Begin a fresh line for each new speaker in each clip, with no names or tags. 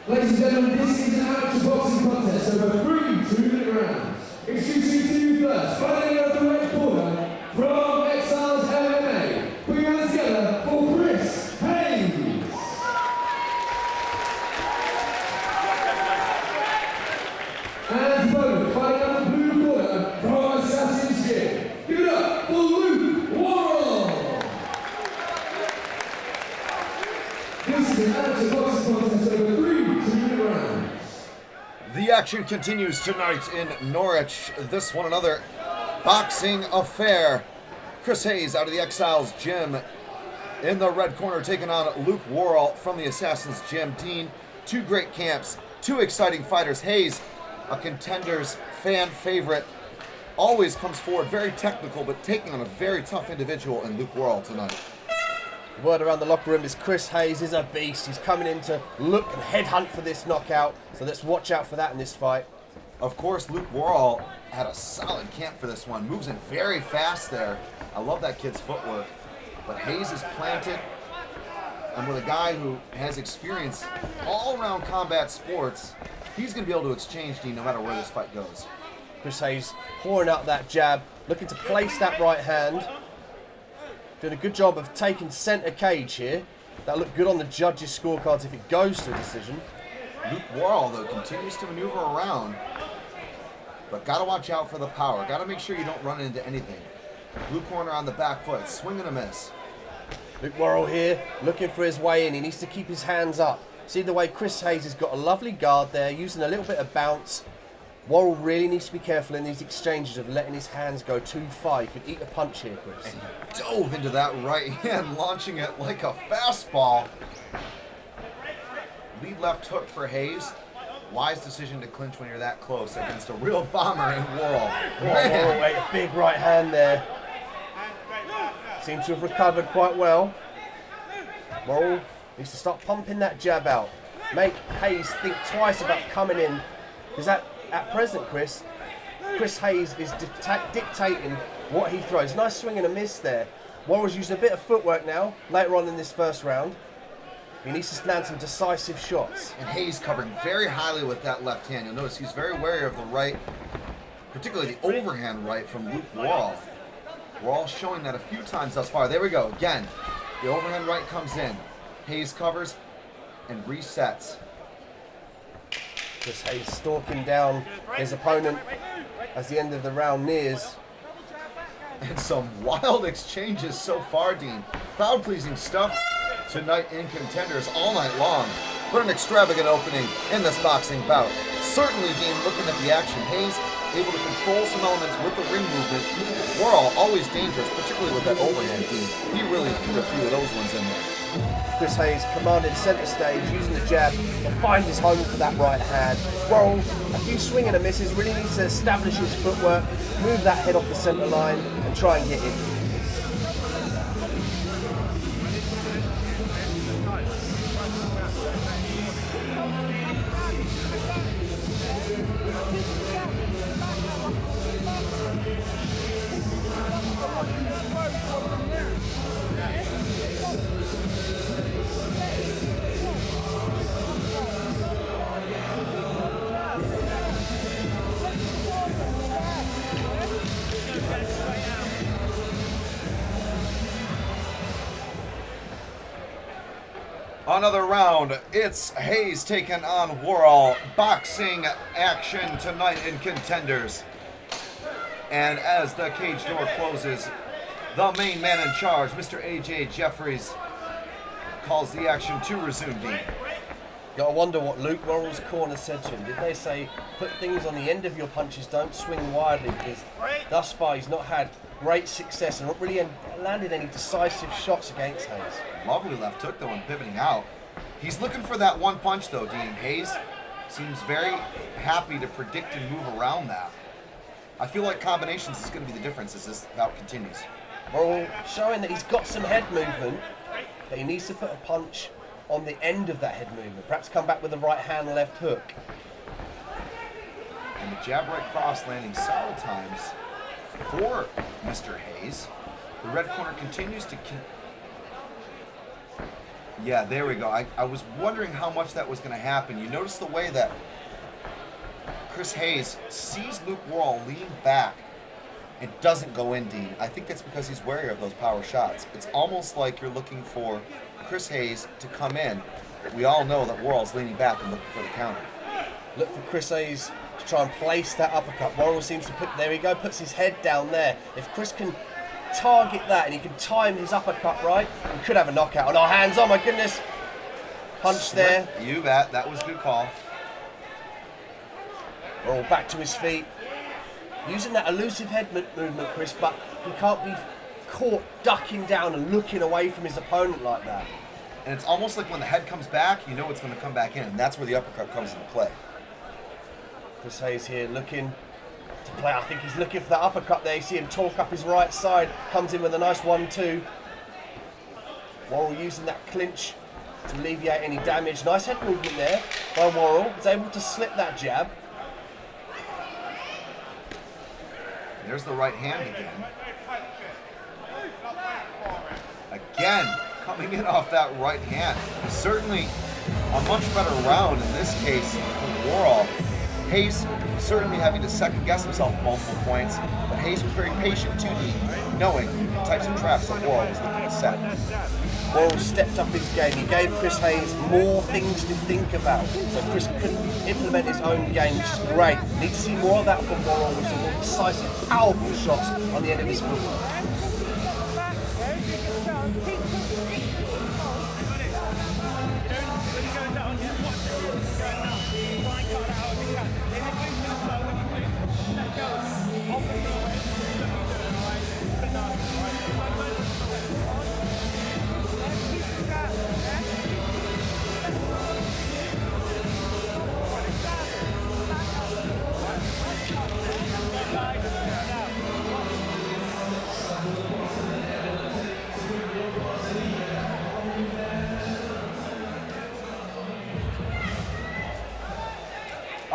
Ladies and gentlemen, this is an amateur boxing contest over 3 2-minute rounds. Introducing to you first, fighting out the red corner from Exiles MMA. Put your hands together for Chris Hayes. And opponent, fighting out the blue corner from Assassin's Gym. Give it up for Worrall. This is an amateur boxing contest over 3 2-minute rounds.
The action continues tonight in Norwich. This one another boxing affair. Chris Hayes out of the Exiles Gym in the red corner taking on Luke Worrall from the Assassin's Gym. Dean, 2 great camps, 2 exciting fighters. Hayes, a Contenders fan favorite, always comes forward very technical, but taking on a very tough individual in Luke Worrall tonight.
The word around the locker room is Chris Hayes is a beast. He's coming in to look and headhunt for this knockout, so let's watch out for that in this fight.
Of course, Luke Worrall had a solid camp for this one. Moves in very fast there. I love that kid's footwork. But Hayes is planted, and with a guy who has experience all around combat sports, he's going to be able to exchange, Dean, no matter where this fight goes.
Chris Hayes pouring out that jab, looking to place that right hand. Doing a good job of taking centre cage here. That looked good on the judges' scorecards if it goes to a decision.
Luke Worrall, though, continues to maneuver around, but got to watch out for the power. Got to make sure you don't run into anything. Blue corner on the back foot, swing and a miss.
Luke Worrall here, looking for his way in. He needs to keep his hands up. See the way Chris Hayes has got a lovely guard there, using a little bit of bounce. Worrall really needs to be careful in these exchanges of letting his hands go too far. He could eat a punch here, Chris.
And he dove into that right hand, launching it like a fastball. Lead left hook for Hayes. Wise decision to clinch when you're that close against a real bomber in Worrall.
Worrall, wait, a big right hand there. Seems to have recovered quite well. Worrall needs to start pumping that jab out. Make Hayes think twice about coming in. Because at present, Chris Hayes is dictating what he throws. Nice swing and a miss there. Worrall's using a bit of footwork now, later on in this first round. He needs to land some decisive shots.
And Hayes covering very highly with that left hand. You'll notice he's very wary of the right, particularly the overhand right from Luke Worrall. Worrall showing that a few times thus far. There we go, again. The overhand right comes in. Hayes covers and resets.
Chris Hayes stalking down his opponent as the end of the round nears.
And some wild exchanges so far, Dean. Crowd-pleasing stuff tonight in Contenders all night long. What an extravagant opening in this boxing bout. Certainly, Dean, looking at the action, Hayes able to control some elements with the ring movement. Worrall always dangerous, particularly with that overhand, Dean. He really threw a few of those ones in there.
Chris Hayes commanding centre stage, using the jab to find his home for that right hand. Worrall, a few swing and a misses, really needs to establish his footwork, move that head off the centre line and try and get in.
Another round. It's Hayes taking on Worrall. Boxing action tonight in Contenders. And as the cage door closes, the main man in charge, Mr. A.J. Jeffries, calls the action to resume, Dean.
Gotta wonder what Luke Worrall's corner said to him. Did they say, put things on the end of your punches, don't swing widely? Because thus far he's not had great success and not really landed any decisive shots against Hayes.
Lovely left hook though and pivoting out. He's looking for that one punch though, Dean. Hayes seems very happy to predict and move around that. I feel like combinations is going to be the difference as this bout continues.
Worrall showing that he's got some head movement, but he needs to put a punch on the end of that head movement. Perhaps come back with a right hand, left hook.
And the jab right cross landing several times for Mr. Hayes. The red corner continues to... Yeah, there we go. I was wondering how much that was going to happen. You notice the way that Chris Hayes sees Luke Worrall lean back and doesn't go in, Dean. I think that's because he's wary of those power shots. It's almost like you're looking for Chris Hayes to come in. We all know that Worrall's leaning back and looking for the counter.
Look for Chris Hayes to try and place that uppercut. Worrall seems to put, there we go, puts his head down there. If Chris can target that and he can time his uppercut right, he could have a knockout on our hands. Oh my goodness. Punch there.
You bet. That was a good call.
Worrall back to his feet. Using that elusive head movement, Chris, but he can't be caught ducking down and looking away from his opponent like that.
And it's almost like when the head comes back, you know it's going to come back in, and that's where the uppercut comes into play.
Chris Hayes here looking to play. I think he's looking for that uppercut there. You see him talk up his right side, comes in with a nice 1-2. Worrall using that clinch to alleviate any damage. Nice head movement there by Worrall. He's able to slip that jab.
There's the right hand again. Again, coming in off that right hand. Certainly a much better round in this case for Worrall. Hayes certainly having to second guess himself at multiple points, but Hayes was very patient too, knowing the types of traps that Worrall was looking to set.
Worrall stepped up his game. He gave Chris Hayes more things to think about, so Chris couldn't implement his own game, which is great. Need to see more of that from Worrall with some more decisive, powerful shots on the end of his footwork.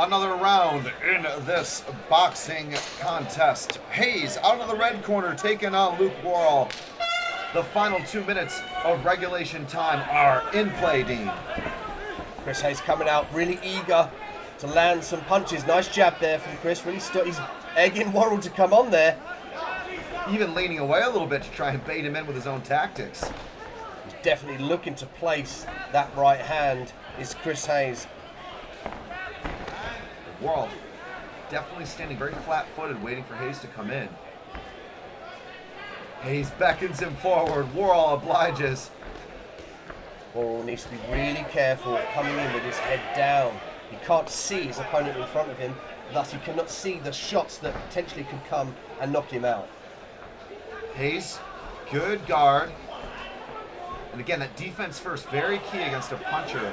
Another round in this boxing contest. Hayes out of the red corner taking on Luke Worrall. The final 2 minutes of regulation time are in play, Dean.
Chris Hayes coming out really eager to land some punches. Nice jab there from Chris. Really he's egging Worrall to come on there.
Even leaning away a little bit to try and bait him in with his own tactics.
He's definitely looking to place that right hand, is Chris Hayes.
Worrall definitely standing very flat-footed, waiting for Hayes to come in. Hayes beckons him forward. Worrall obliges.
Worrall needs to be really careful of coming in with his head down. He can't see his opponent in front of him, thus he cannot see the shots that potentially could come and knock him out.
Hayes, good guard. And again, that defense first, very key against a puncher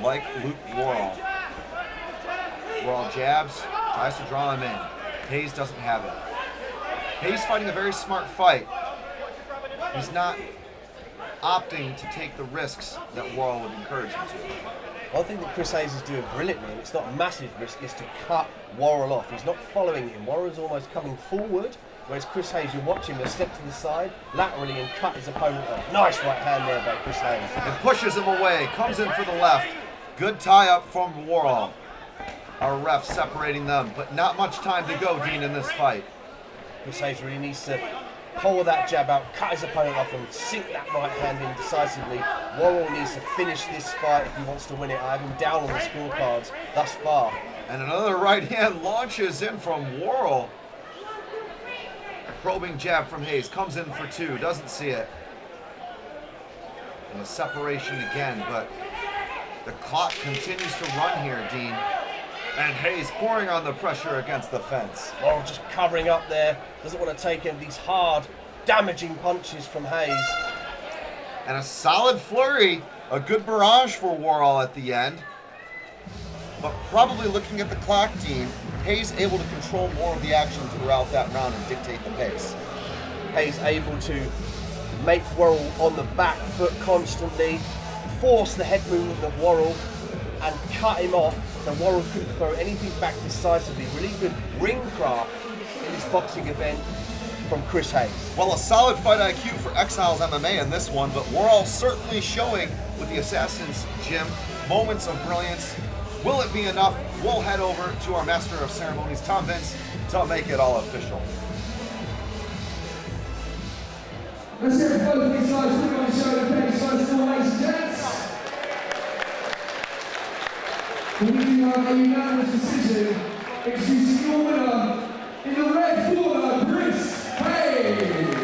like Luke Worrall. Worrall jabs, tries to draw him in. Hayes doesn't have it. Hayes fighting a very smart fight. He's not opting to take the risks that Worrall would encourage him to.
One thing that Chris Hayes is doing brilliantly, and it's not a massive risk, is to cut Worrall off. He's not following him. Worrall's almost coming forward, whereas Chris Hayes, you watch him, he'll step to the side, laterally, and cut his opponent off. Nice right hand there by Chris Hayes.
And pushes him away, comes in for the left. Good tie-up from Worrall. Our ref separating them, but not much time to go, Dean, in this fight.
Chris Hayes really needs to pull that jab out, cut his opponent off and sink that right hand in decisively. Worrall needs to finish this fight if he wants to win it. I have him down on the scorecards thus far.
And another right hand launches in from Worrall. Probing jab from Hayes, comes in for 2, doesn't see it. And a separation again, but the clock continues to run here, Dean. And Hayes pouring on the pressure against the fence.
Worrall just covering up there, doesn't want to take in these hard, damaging punches from Hayes.
And a solid flurry, a good barrage for Worrall at the end. But probably looking at the clock, Dean, Hayes able to control more of the action throughout that round and dictate the pace.
Hayes able to make Worrall on the back foot constantly, force the head movement of Worrall and cut him off so Worrall couldn't throw anything back decisively. Really good ring craft in this boxing event from Chris Hayes.
Well, a solid fight IQ for Exiles MMA in this one, but Worrall certainly showing with the Assassin's Gym moments of brilliance. Will it be enough? We'll head over to our Master of Ceremonies, Tom Vince, to make it all official.
Let's get both these guys put on the show the pace once more, ladies and gents. We have a unanimous decision, introducing your winner in the red corner, Chris Hayes.